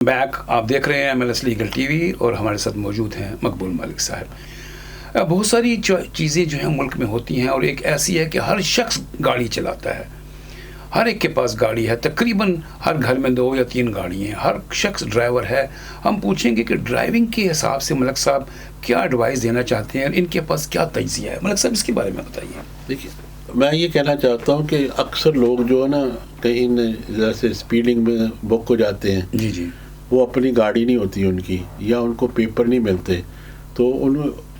Back آپ دیکھ رہے ہیں MLS لیگل ٹی وی اور ہمارے ساتھ موجود ہیں مقبول مالک صاحب. بہت ساری چیزیں جو ہیں ملک میں ہوتی ہیں اور ایک ایسی ہے کہ ہر شخص گاڑی چلاتا ہے, ہر ایک کے پاس گاڑی ہے, تقریباً ہر گھر میں 2 یا 3 گاڑی ہیں, ہر شخص ڈرائیور ہے. ہم پوچھیں گے کہ ڈرائیونگ کے حساب سے ملک صاحب کیا ایڈوائس دینا چاہتے ہیں, ان کے پاس کیا تجزیہ ہے؟ ملک صاحب اس کے بارے میں بتائیے. دیکھیے, میں یہ کہنا چاہتا ہوں کہ اکثر لوگ جو ہے نا کہیں جیسے اسپیڈنگ میں بک ہو جاتے ہیں, جی وہ اپنی گاڑی نہیں ہوتی ان کی, یا ان کو پیپر نہیں ملتے, تو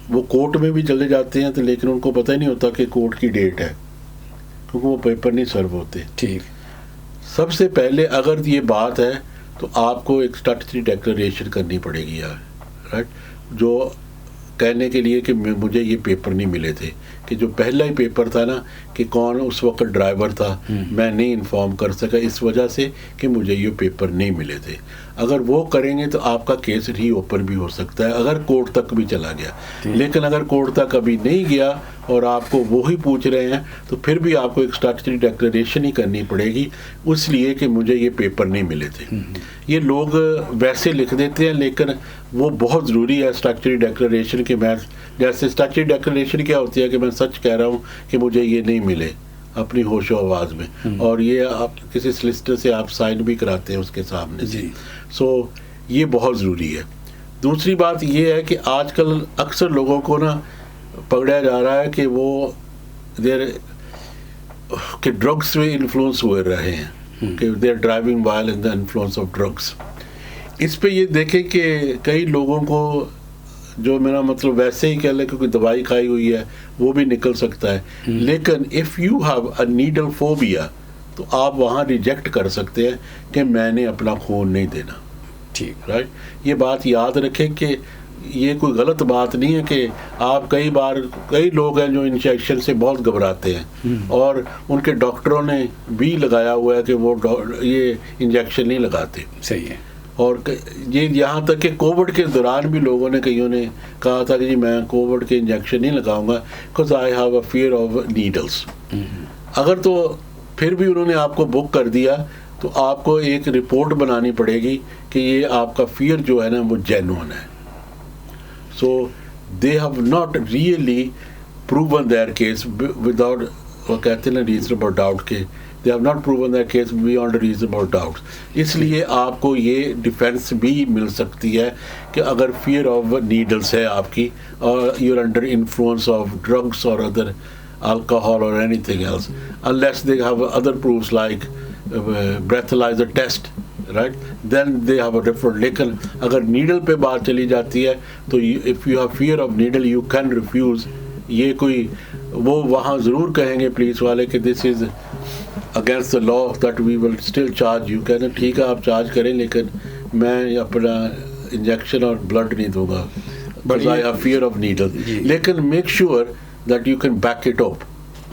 وہ کورٹ میں بھی چلے جاتے ہیں, تو لیکن ان کو پتہ ہی نہیں ہوتا کہ کورٹ کی ڈیٹ ہے, کیونکہ وہ پیپر نہیں سرو ہوتے. ٹھیک. سب سے پہلے اگر یہ بات ہے تو آپ کو ایک اسٹیٹوٹری ڈیکلریشن کرنی پڑے گی یار, رائٹ, جو کہنے کے لیے کہ مجھے یہ پیپر نہیں ملے تھے, کہ جو پہلا ہی پیپر تھا نا کہ کون اس وقت ڈرائیور تھا, میں نہیں انفارم کر سکا اس وجہ سے کہ مجھے یہ پیپر نہیں ملے تھے. اگر وہ کریں گے تو آپ کا کیس ری اوپن بھی ہو سکتا ہے, اگر کورٹ تک بھی چلا گیا. لیکن اگر کورٹ تک ابھی نہیں گیا اور آپ کو وہی پوچھ رہے ہیں, تو پھر بھی آپ کو ایک اسٹیٹوٹری ڈیکلریشن ہی کرنی پڑے گی, اس لیے کہ مجھے یہ پیپر نہیں ملے تھے. یہ لوگ ویسے لکھ دیتے ہیں, لیکن وہ بہت ضروری ہے اسٹیٹوٹری ڈیکلریشن. کہ میں جیسے اسٹیٹوٹری ڈیکلریشن کیا ہوتی ہے کہ میں سچ کہہ رہا ہوں کہ مجھے یہ نہیں ملے اپنی ہوش و آواز میں, اور یہ آپ کسی سلسٹر سے آپ سائن بھی کراتے ہیں اس کے سامنے سے. سو یہ بہت ضروری ہے. دوسری بات یہ ہے کہ آج کل اکثر لوگوں کو نا پکڑا جا رہا ہے کہ وہ کہ ڈرگس میں انفلوئنس ہوئے رہے ہیں, کہ they are driving while in the influence of drugs. اس پہ یہ دیکھیں کہ کئی لوگوں کو جو میرا مطلب ویسے ہی کہہ لیں کیونکہ دوائی کھائی ہوئی ہے وہ بھی نکل سکتا ہے, لیکن if you have a needle phobia تو آپ وہاں ریجیکٹ کر سکتے ہیں کہ میں نے اپنا خون نہیں دینا. ٹھیک, رائٹ. یہ بات یاد رکھیں کہ یہ کوئی غلط بات نہیں ہے کہ آپ کئی لوگ ہیں جو انجیکشن سے بہت گھبراتے ہیں, اور ان کے ڈاکٹروں نے بھی لگایا ہوا ہے کہ وہ یہ انجیکشن نہیں لگاتے. صحیح ہے. اور یہ یہاں تک کہ کووڈ کے دوران بھی لوگوں نے کئیوں نے کہا تھا کہ جی میں کووڈ کے انجیکشن نہیں لگاؤں گا because I have a fear of needles. اگر تو پھر بھی انہوں نے آپ کو بک کر دیا تو آپ کو ایک رپورٹ بنانی پڑے گی کہ یہ آپ کا فیئر جو ہے نا وہ جینوئن ہے. So they have not really proven their case without, وہ کہتے ہیں نا ریزنیبل ڈاؤٹ, کے they have not proven their case beyond a reasonable doubt. اس لیے آپ کو یہ ڈیفینس بھی مل سکتی ہے کہ اگر فیئر آف نیڈلس ہے آپ کی, اور you are under influence of drugs اور other alcohol or anything else, unless they have other proofs like breathalyzer test, right, then they have a different. لیکن اگر نیڈل پہ بات چلی جاتی ہے تو if you have fear of needle you can refuse. یہ کوئی وہ وہاں ضرور کہیں گے پولیس والے کہ this is against the law that we will still charge you. کہنا ٹھیک ہے آپ چارج کریں, لیکن میں اپنا انجیکشن اور بلڈ نہیں دوں گا because I have fear of needle. لیکن make sure that you can back it up,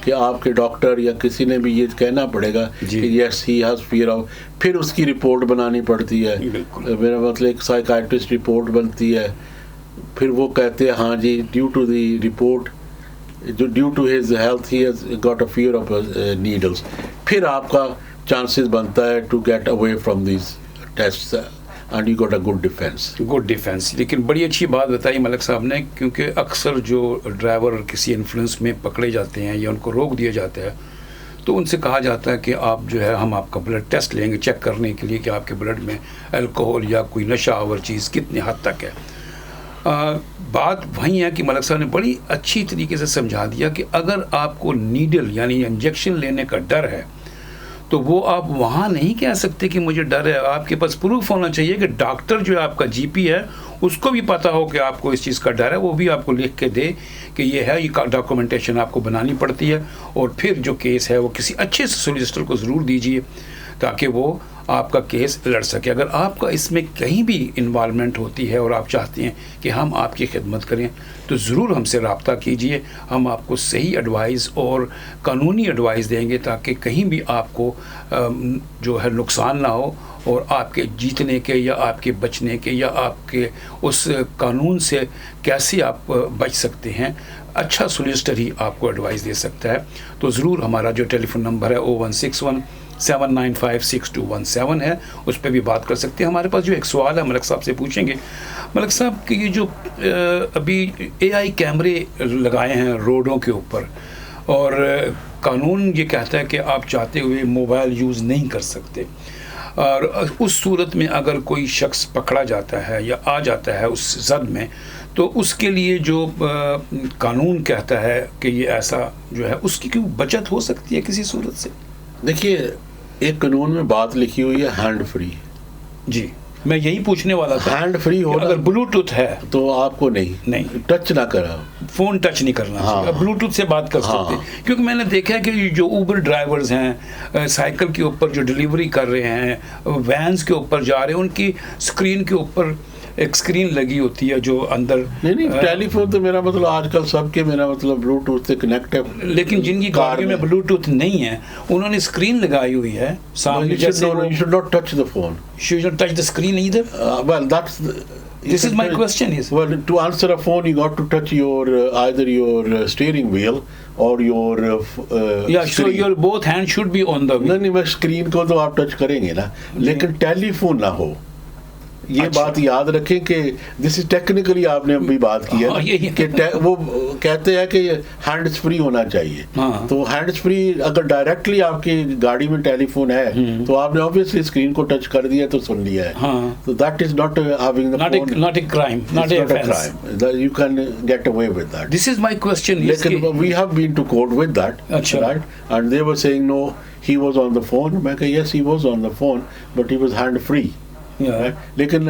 کہ آپ کے ڈاکٹر یا کسی نے بھی یہ کہنا پڑے گا کہ yes he has fear of, پھر اس کی رپورٹ بنانی پڑتی ہے. میرا مطلب ایک سائیکائٹرسٹ رپورٹ بنتی ہے, پھر وہ کہتے ہیں ہاں جی due to the report, due to his health he has got a fear of needles. پھر آپ کا چانسز بنتا ہے to get away from these test and you got a good defence. Good defence. لیکن بڑی اچھی بات بتائی ملک صاحب نے, کیونکہ اکثر جو ڈرائیور کسی انفلوئنس میں پکڑے جاتے ہیں یا ان کو روک دیا جاتا ہے تو ان سے کہا جاتا ہے کہ آپ جو ہے ہم آپ کا بلڈ ٹیسٹ لیں گے چیک کرنے کے لیے کہ آپ کے بلڈ میں الکوہول یا کوئی نشہ آور چیز کتنی حد تک ہے. بات وہیں ہے کہ ملک صاحب نے بڑی اچھی طریقے سے سمجھا دیا کہ اگر آپ کو نیڈل یعنی انجیکشن لینے کا ڈر ہے تو وہ آپ وہاں نہیں کہہ سکتے کہ مجھے ڈر ہے. آپ کے پاس پروف ہونا چاہیے کہ ڈاکٹر جو ہے آپ کا جی پی ہے اس کو بھی پتہ ہو کہ آپ کو اس چیز کا ڈر ہے, وہ بھی آپ کو لکھ کے دے کہ یہ ہے, یہ ڈاکومنٹیشن آپ کو بنانی پڑتی ہے. اور پھر جو کیس ہے وہ کسی اچھے سے سولیسٹر کو ضرور دیجیے تاکہ وہ آپ کا کیس لڑ سکے. اگر آپ کا اس میں کہیں بھی انوالومنٹ ہوتی ہے اور آپ چاہتے ہیں کہ ہم آپ کی خدمت کریں تو ضرور ہم سے رابطہ کیجئے. ہم آپ کو صحیح ایڈوائز اور قانونی ایڈوائز دیں گے تاکہ کہیں بھی آپ کو جو ہے نقصان نہ ہو, اور آپ کے جیتنے کے یا آپ کے بچنے کے یا آپ کے اس قانون سے کیسے آپ بچ سکتے ہیں, اچھا سولیسٹر ہی آپ کو ایڈوائز دے سکتا ہے. تو ضرور ہمارا جو ٹیلی فون نمبر ہے 0161 795621 ہے, اس پہ بھی بات کر سکتے ہیں. ہمارے پاس جو ایک سوال ہے ملک صاحب سے پوچھیں گے. ملک صاحب کہ یہ جو ابھی AI کیمرے لگائے ہیں روڈوں کے اوپر, اور قانون یہ کہتا ہے کہ آپ چاہتے ہوئے موبائل یوز نہیں کر سکتے, اور اس صورت میں اگر کوئی شخص پکڑا جاتا ہے یا آ جاتا ہے اس زد میں, تو اس کے لیے جو قانون کہتا ہے کہ یہ ایسا جو ہے, اس کی کیوں بچت ہو سکتی ہے کسی صورت سے؟ دیکھیے, ایک قانون میں بات لکھی ہوئی ہے ہینڈ فری. جی, میں یہی پوچھنے والا تھا. ہینڈ فری ہونا, اگر بلوٹوتھ ہے تو آپ کو نہیں ٹچ نہ کرا, فون ٹچ نہیں کرنا چاہیے, بلوٹوتھ سے بات کر سکتے. کیونکہ میں نے دیکھا ہے کہ جو اوبر ڈرائیورز ہیں, سائیکل کے اوپر جو ڈلیوری کر رہے ہیں, وینز کے اوپر جا رہے ہیں, ان کی اسکرین کے اوپر ایک اسکرین لگی ہوتی ہے جو اندر. نہیں, ٹیلی فون تو میرا مطلب آج کل سب کے, میرا مطلب بلوٹوتھ سے کنیکٹ ہے. لیکن جن کی گاڑیوں میں بلوٹوتھ نہیں ہے, انہوں نے اسکرین لگائی ہوئی ہے سامنے. You should not touch the phone. You should touch the screen either. Well, this is my question is. Well, to answer a phone, you got to touch your either your steering wheel or your yeah, screen. So your both hands should be on the wheel. نہیں, میں screen کو تو آپ touch کریں گے نا, لیکن ٹیلی phone نہ ہو. یہ بات یاد رکھیں کہ دس از ٹیکنیکلی آپ نے ابھی بات کی ہے کہ وہ کہتے ہیں کہ ہینڈز فری ہونا چاہیے. تو ہینڈز فری اگر ڈائریکٹلی آپ کی گاڑی میں ٹیلی فون ہے تو آپ نے obviously اسکرین کو ٹچ کر دیا تو سن لیا ہے. تو that is not having the phone, not a crime, not a offense. You can get away with that. This is my question. لیکن we have been to court with that, right? And they were saying no, he was on the phone. میں کہ yes, he was on the phone, but he was hand free. لیکن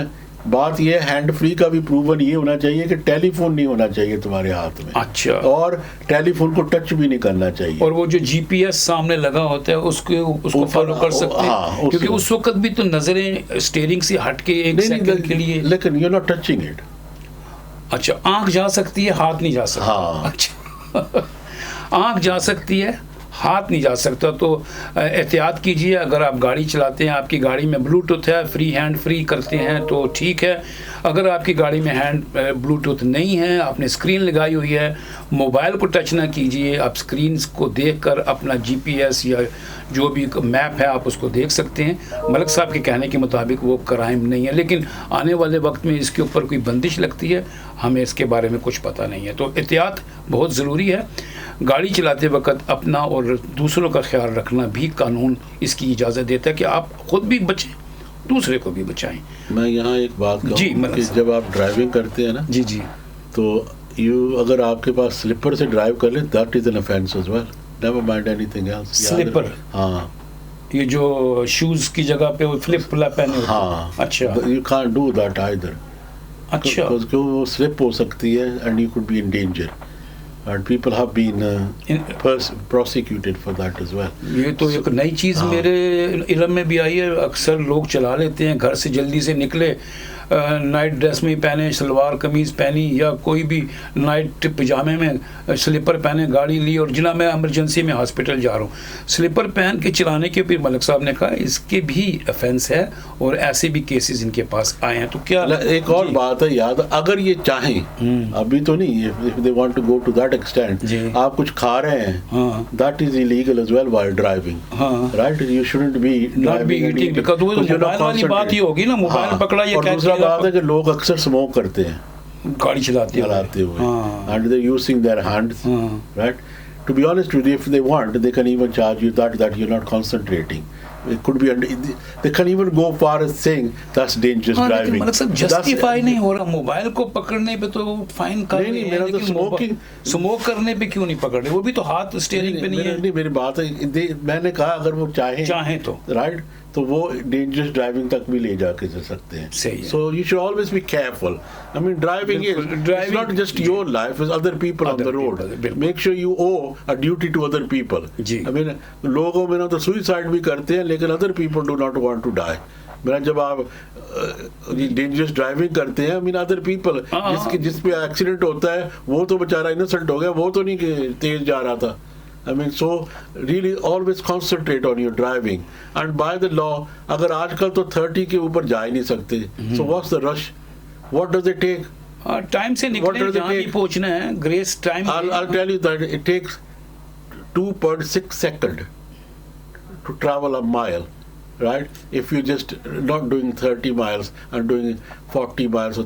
بات یہ hand free کا بھی proven یہ ہونا چاہیے کہ ٹیلی فون نہیں ہونا چاہیے تمہارے ہاتھ میں. اچھا. اور ٹیلی فون کو ٹچ بھی نہیں کرنا چاہیے. اور وہ جو جی پی ایس سامنے لگا ہوتا ہے اس کو فالو کر سکتے ہیں, کیونکہ اس وقت بھی تو نظریں اسٹیئرنگ سے ہٹ کے ایک سیکنڈ کے لیے. لیکن یو ناٹ ٹچنگ اٹ. اچھا, آنکھ جا سکتی ہے, ہاتھ نہیں جا سکتا. اچھا, آنکھ جا سکتی ہے, ہاتھ نہیں جا سکتا. تو احتیاط کیجیے. اگر آپ گاڑی چلاتے ہیں, آپ کی گاڑی میں بلوٹوتھ ہے, فری ہینڈ فری کرتے ہیں تو ٹھیک ہے. اگر آپ کی گاڑی میں بلوٹوتھ نہیں ہے, آپ نے اسکرین لگائی ہوئی ہے, موبائل کو ٹچ نہ کیجیے. آپ اسکرینس کو دیکھ کر اپنا جی پی ایس یا جو بھی میپ ہے آپ اس کو دیکھ سکتے ہیں. ملک صاحب کے کہنے کے مطابق وہ کرائم نہیں ہے, لیکن آنے والے وقت میں اس کے اوپر کوئی بندش لگتی ہے, ہمیں اس کے بارے میں کچھ پتہ نہیں ہے. تو احتیاط بہت ضروری ہے. گاڑی چلاتے وقت اپنا اور دوسروں کا خیال رکھنا بھی قانون اس کی اجازت دیتا ہے کہ آپ خود بھی بچیں, دوسرے کو بھی بچائیں. میں یہاں ایک بات کہوں کہ جب آپ ڈرائیونگ کرتے ہیں نا, جی تو اگر آپ کے پاس سلپر سے ڈرائیو کر لیں, that is an offense as well. Never mind anything else. سلپر, ہاں, یہ جو شوز کی جگہ پہ وہ فلپ فلاپ پہنے. ہاں, اچھا, you can't do that either. اچھا, because وہ سلپ ہو سکتی ہے and you could be in danger. And people have been prosecuted for that as well. یہ تو ایک نئی چیز میرے علم میں بھی آئی ہے. اکثر لوگ چلا لیتے ہیں, گھر سے جلدی سے نکلے, نائٹ ڈریس میں پہنے, شلوار قمیض پہنی, یا کوئی بھی نائٹ پجامے میں سلیپر پہنے, گاڑی لی, اور جناب میں ایمرجنسی میں ہاسپٹل جا رہا ہوں, سلیپر پہن کے چلانے کے. پھر ملک صاحب نے کہا اس کے بھی افینس ہے, اور ایسے بھی کیسز ان کے پاس آئے ہیں. تو کیا ایک اور بات ہے یاد, اگر یہ چاہیں, ابھی تو نہیں, if they want to go to that extent, آپ کچھ کھا رہے ہیں, that is illegal as well while driving, right? You shouldn't be eating because وہ موبائل والی بات ہی ہوگی نا, موبائل پکڑا. یہ دوسرا بات ہے کہ لوگ اکثر اسموک کرتے ہیں گاڑی چلاتے ہوئے, and they're using their hands, right? To be honest with you, if they want, they can even charge you that you're not concentrating. It could be, they can even go far as saying that's dangerous driving. مطلب سب justify نہیں ہو رہا. Mobile کو پکڑنے پہ تو fine کر رہے ہیں, لیکن اسموک کرنے پہ کیوں نہیں پکڑ رہے؟ وہ بھی تو ہاتھ اسٹیئرنگ پہ نہیں ہے. نہیں, میری بات ہے, میں نے کہا اگر وہ چاہیں تو رائٹ, تو وہ ڈینجرس ڈرائیونگ تک بھی لے جا کے جا سکتے ہیں. So you should always be careful. I mean, driving is not just your life, it's other people on the road. Make sure you owe a duty to other people. I mean, لوگوں میں نا تو suicide بھی کرتے ہیں, لیکن other people do not want to die. میرا جب آپ ڈینجرس ڈرائیونگ کرتے ہیں, I mean other people, جس پہ ایکسیڈنٹ ہوتا ہے وہ تو بیچارہ انوسنٹ ہو گیا, وہ تو نہیں کہ تیز جا رہا تھا. I mean, so really always concentrate on your driving. And by the law, اگر آج کل تو 30 کے اوپر جا ہی نہیں سکتے. So what's the rush? What does it take? Time سے نکلے, جہاں بھی پہنچنا ہے, grace time. I'll tell you that it takes 2.6 seconds to travel a mile, right? If you just not doing 30 miles and doing 40 miles or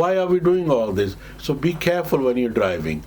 Why are we doing all this? So be careful when you're driving.